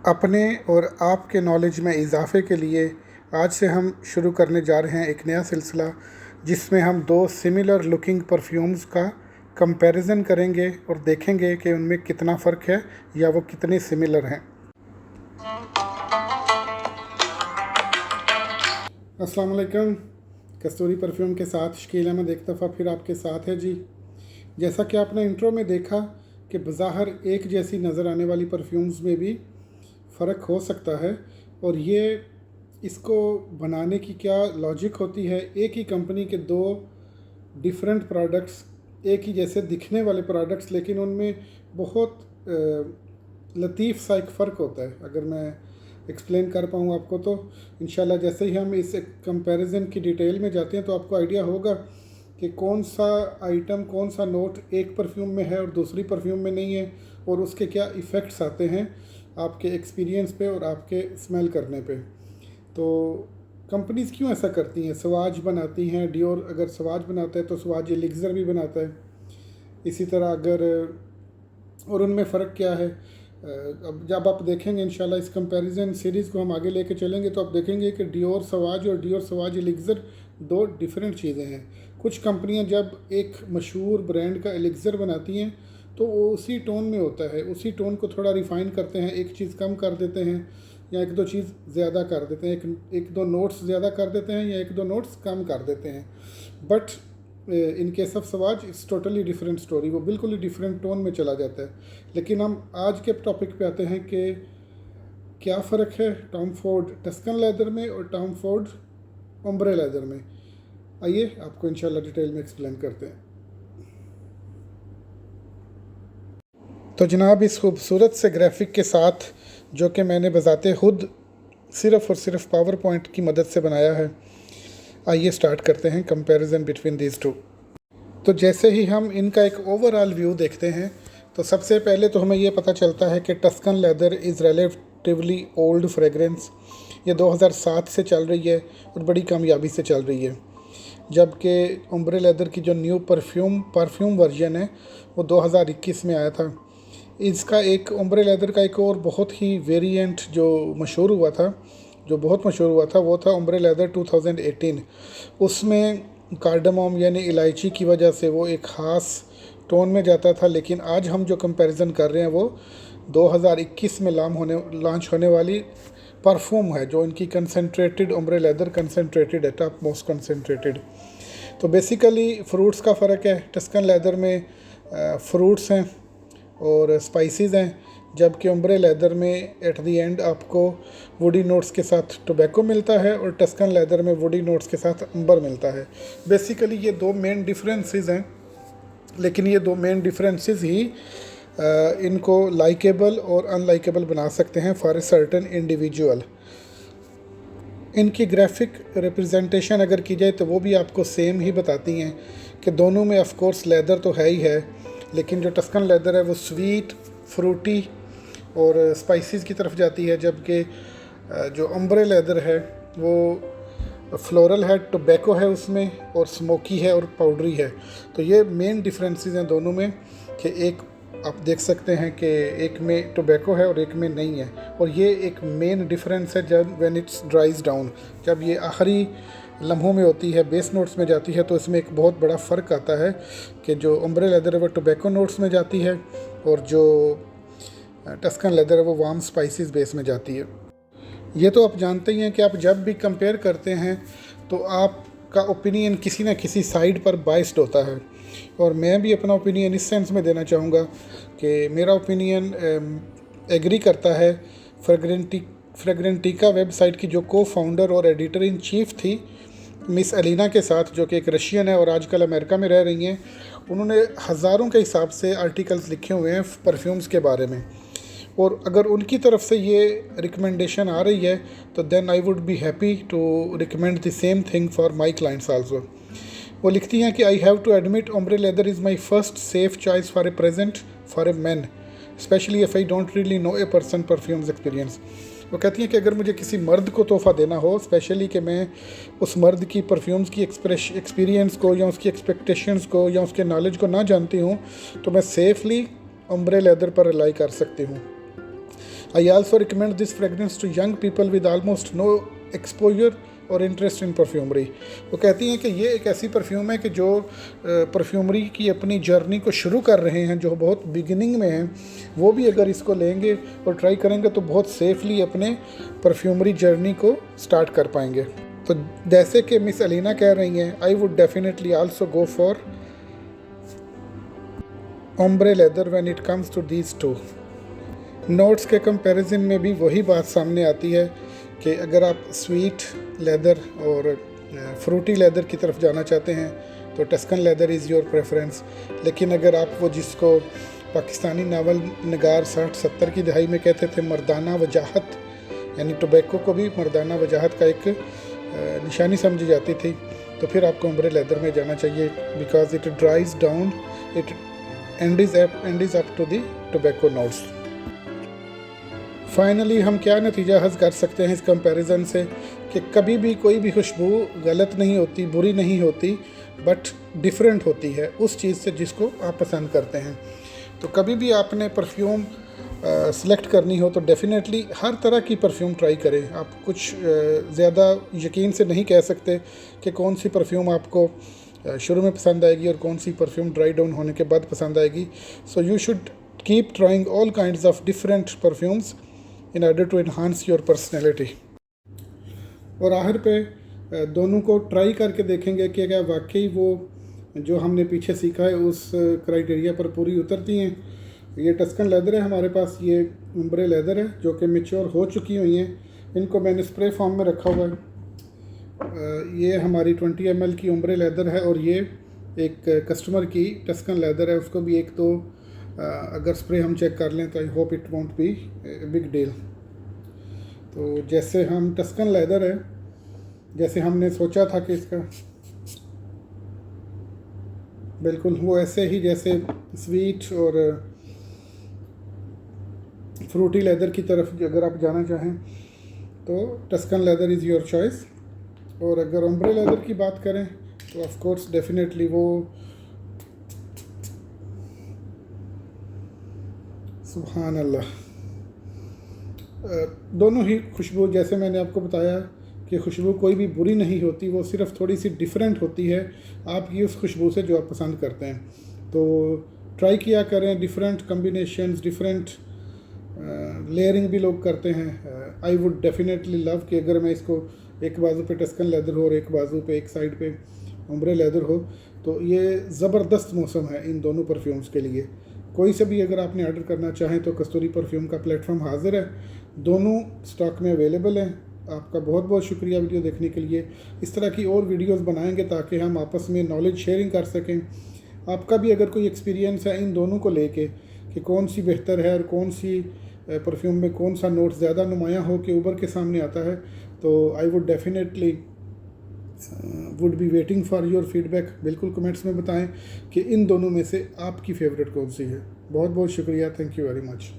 अपने और आपके नॉलेज में इजाफ़े के लिए आज से हम शुरू करने जा रहे हैं एक नया सिलसिला, जिसमें हम दो सिमिलर लुकिंग परफ्यूम्स का कंपैरिजन करेंगे और देखेंगे कि उनमें कितना फ़र्क है या वो कितने सिमिलर हैं। अस्सलाम वालेकुम। कस्तूरी परफ्यूम के साथ शकील अहमद एक दफ़ा फिर आपके साथ है जी। जैसा कि आपने इंट्रो में देखा कि बज़ाहिर एक जैसी नज़र आने वाली परफ्यूम्स में भी फ़र्क हो सकता है, और ये इसको बनाने की क्या लॉजिक होती है। एक ही कंपनी के दो डिफरेंट प्रोडक्ट्स, एक ही जैसे दिखने वाले प्रोडक्ट्स, लेकिन उनमें बहुत लतीफ़ सा एक फ़र्क होता है। अगर मैं एक्सप्लेन कर पाऊँ आपको तो इंशाल्लाह जैसे ही हम इस कंपैरिजन की डिटेल में जाते हैं तो आपको आइडिया होगा कि कौन सा आइटम, कौन सा नोट एक परफ्यूम में है और दूसरी परफ्यूम में नहीं है, और उसके क्या इफ़ेक्ट्स आते हैं आपके एक्सपीरियंस पे और आपके स्मेल करने पे। तो कंपनीज़ क्यों ऐसा करती हैं? सवाज बनाती हैं, डियोर अगर सवाज बनाता है तो सवाज एलिक्ज़र भी बनाता है। इसी तरह अगर और उनमें फ़र्क क्या है, अब जब आप देखेंगे इंशाल्लाह इस कंपैरिजन सीरीज़ को हम आगे लेके चलेंगे तो आप देखेंगे कि डियोर सवाज और डियोर सवाज एलिक्ज़र दो डिफरेंट चीज़ें हैं। कुछ कंपनियां जब एक मशहूर ब्रांड का एलिक्ज़र बनाती हैं तो वो उसी टोन में होता है, उसी टोन को थोड़ा रिफ़ाइन करते हैं, एक चीज़ कम कर देते हैं या एक दो चीज़ ज़्यादा कर देते हैं, एक दो नोट्स ज़्यादा कर देते हैं या एक दो नोट्स कम कर देते हैं। But in case of sewage it's totally different story, वो बिल्कुल ही डिफरेंट टोन में चला जाता है। लेकिन हम आज के टॉपिक पे आते हैं कि क्या फ़र्क है टॉम फोर्ड टस्कन लेदर में और टॉम फोर्ड ओम्ब्रे लेदर में। आइए आपको इंशाल्लाह डिटेल में एक्सप्लेन करते हैं। तो जनाब, इस खूबसूरत से ग्राफिक के साथ जो कि मैंने बजाते खुद सिर्फ़ और सिर्फ पावर पॉइंट की मदद से बनाया है, आइए स्टार्ट करते हैं कंपैरिजन बिटवीन दीज टू। तो जैसे ही हम इनका एक ओवरऑल व्यू देखते हैं तो सबसे पहले तो हमें ये पता चलता है कि Tuscan leather is relatively old fragrance. ये 2007 से चल रही है और बड़ी कामयाबी से चल रही है, जबकि ओम्ब्रे लेदर की जो न्यू परफ्यूम वर्जन है वो 2021 में आया था। इसका एक ओम्ब्रे लेदर का एक और बहुत ही वेरिएंट जो बहुत मशहूर हुआ था वो था ओम्ब्रे लेदर 2018। उसमें कार्डमम यानी इलायची की वजह से वो एक ख़ास टोन में जाता था, लेकिन आज हम जो कंपैरिजन कर रहे हैं वो 2021 में लॉन्च होने वाली परफ्यूम है, जो इनकी कंसनट्रेटेड ओम्ब्रे लेदर कंसनट्रेटेड है, टॉप मोस्ट कंसनट्रेटेड। तो बेसिकली फ्रूट्स का फ़र्क है। टस्कन लेदर में फ्रूट्स हैं और स्पाइसेस हैं, जबकि ओम्ब्रे लेदर में एट द एंड आपको वुडी नोट्स के साथ टोबैको मिलता है और टस्कन लेदर में वुडी नोट्स के साथ अंबर मिलता है। बेसिकली ये दो मेन डिफरेंसेस हैं, लेकिन ये दो मेन डिफरेंसेस ही इनको लाइकेबल और अनलाइकेबल बना सकते हैं फॉर ए सर्टेन इंडिविजुअल। इनकी ग्राफिक रिप्रेजेंटेशन अगर की जाए तो वो भी आपको सेम ही बताती हैं कि दोनों में ऑफ कोर्स लेदर तो है ही है, लेकिन जो टस्कन लेदर है वो स्वीट, फ्रूटी और स्पाइसेस की तरफ जाती है, जबकि जो ओम्ब्रे लेदर है वो फ्लोरल है, टोबैको है उसमें, और स्मोकी है और पाउडरी है। तो ये मेन डिफरेंसेस हैं दोनों में कि एक आप देख सकते हैं कि एक में टोबैको है और एक में नहीं है, और ये एक मेन डिफरेंस है जब व्हेन इट्स ड्राइज डाउन, जब ये आखिरी लम्हों में होती है, बेस नोट्स में जाती है, तो इसमें एक बहुत बड़ा फ़र्क आता है कि जो ओम्ब्रे लेदर है वो टोबैको नोट्स में जाती है और जो टस्कन लेदर है वो वार्म स्पाइसेस बेस में जाती है। ये तो आप जानते ही हैं कि आप जब भी कंपेयर करते हैं तो आपका ओपिनियन किसी न किसी साइड पर बाइस्ड होता है, और मैं भी अपना ओपिनियन इस सेंस में देना चाहूँगा कि मेरा ओपिनियन एग्री करता है फ्रेगरेंटिका वेबसाइट की जो को फाउंडर और एडिटर इन चीफ थी मिस एलिना के साथ, जो कि एक रशियन है और आजकल अमेरिका में रह रही हैं। उन्होंने हज़ारों के हिसाब से आर्टिकल्स लिखे हुए हैं परफ्यूम्स के बारे में, और अगर उनकी तरफ से ये रिकमेंडेशन आ रही है तो then I would be happy to recommend the same thing for my clients also. वो लिखती हैं कि I have to admit Ombre Leather is my first safe choice for a present for a man, especially if I don't really know a person perfumes experience. वो कहती हैं कि अगर मुझे किसी मर्द को तोहफ़ा देना हो, स्पेशली कि मैं उस मर्द की परफ्यूम्स की एक्सपीरियंस को या उसकी एक्सपेक्टेशंस को या उसके नॉलेज को ना जानती हूँ, तो मैं सेफली ओम्ब्रे लेदर पर रिलाई कर सकती हूँ। I also recommend this fragrance to young people with almost no exposure और इंटरेस्ट इन परफ्यूमरी। वो कहती हैं कि ये एक ऐसी परफ्यूम है कि जो परफ्यूमरी की अपनी जर्नी को शुरू कर रहे हैं, जो बहुत बिगिनिंग में हैं, वो भी अगर इसको लेंगे और ट्राई करेंगे तो बहुत सेफली अपने परफ्यूमरी जर्नी को स्टार्ट कर पाएंगे। तो जैसे कि मिस अलीना कह रही हैं, I would definitely also go for Ombre Leather when it comes to these two. Notes के कंपैरिजन में भी वही बात सामने आती है कि अगर आप स्वीट लेदर और फ्रूटी लेदर की तरफ जाना चाहते हैं तो Tuscan leather is your preference. लेकिन अगर आप वो जिसको पाकिस्तानी नावल नगार 60-70 की दहाई में कहते थे मर्दाना वजाहत, यानी टोबैको को भी मर्दाना वजाहत का एक निशानी समझी जाती थी, तो फिर आपको ओम्ब्रे लेदर में जाना चाहिए, because it dries down it and is up to the tobacco notes. Finally हम क्या नतीजा हज़ कर सकते हैं इस कंपैरिजन से कि कभी भी कोई भी खुशबू गलत नहीं होती, बुरी नहीं होती, बट डिफरेंट होती है उस चीज़ से जिसको आप पसंद करते हैं। तो कभी भी आपने परफ्यूम सेलेक्ट करनी हो तो डेफ़िनेटली हर तरह की परफ्यूम ट्राई करें। आप कुछ ज़्यादा यकीन से नहीं कह सकते कि कौन सी परफ्यूम आपको शुरू में पसंद आएगी और कौन सी परफ्यूम ड्राई डाउन होने के बाद पसंद आएगी। So you should keep trying all kinds of different perfumes in order to enhance your personality। और आखिर पे दोनों को ट्राई करके देखेंगे कि क्या वाकई वो जो हमने पीछे सीखा है उस क्राइटेरिया पर पूरी उतरती हैं। ये टस्कन लेदर है हमारे पास, ये ओम्ब्रे लेदर है जो कि मैच्योर हो चुकी हुई हैं। इनको मैंने स्प्रे फॉर्म में रखा हुआ है। ये हमारी 20 ml की ओम्ब्रे लेदर है और ये एक कस्टमर की टस्कन लेदर है, उसको भी एक तो अगर स्प्रे हम चेक कर लें तो I hope it won't B big deal. तो जैसे हम टस्कन लेदर है, जैसे हमने सोचा था कि इसका बिल्कुल वो ऐसे ही जैसे स्वीट और फ्रूटी लेदर की तरफ अगर आप जाना चाहें तो Tuscan leather is your choice. और अगर ओम्ब्रे लेदर की बात करें तो ऑफ कोर्स डेफिनेटली वो सुभान अल्लाह, दोनों ही खुशबू, जैसे मैंने आपको बताया कि खुशबू कोई भी बुरी नहीं होती, वो सिर्फ थोड़ी सी डिफरेंट होती है आपकी उस खुशबू से जो आप पसंद करते हैं। तो ट्राई किया करें डिफरेंट कम्बिनेशंस, डिफरेंट लेयरिंग भी लोग करते हैं। आई वुड डेफिनेटली लव कि अगर मैं इसको एक बाजू पे टस्कन लेदर हो और एक बाजू पे एक साइड पे ओम्ब्रे लेदर हो, तो ये ज़बरदस्त मौसम है इन दोनों परफ्यूम्स के लिए। कोई से भी अगर आपने ऑर्डर करना चाहें तो कस्तूरी परफ्यूम का प्लेटफॉर्म हाजिर है, दोनों स्टॉक में अवेलेबल हैं। आपका बहुत बहुत शुक्रिया वीडियो देखने के लिए। इस तरह की और वीडियोस बनाएंगे ताकि हम आपस में नॉलेज शेयरिंग कर सकें। आपका भी अगर कोई एक्सपीरियंस है इन दोनों को लेके कि कौन सी बेहतर है और कौन सी परफ्यूम में कौन सा नोट ज़्यादा नुमायाँ हो के उभर के सामने आता है, तो आई would definitely would be waiting for your feedback. बिल्कुल कमेंट्स में बताएं कि इन दोनों में से आपकी फ़ेवरेट कौन सी है। बहुत बहुत शुक्रिया, थैंक यू वेरी मच।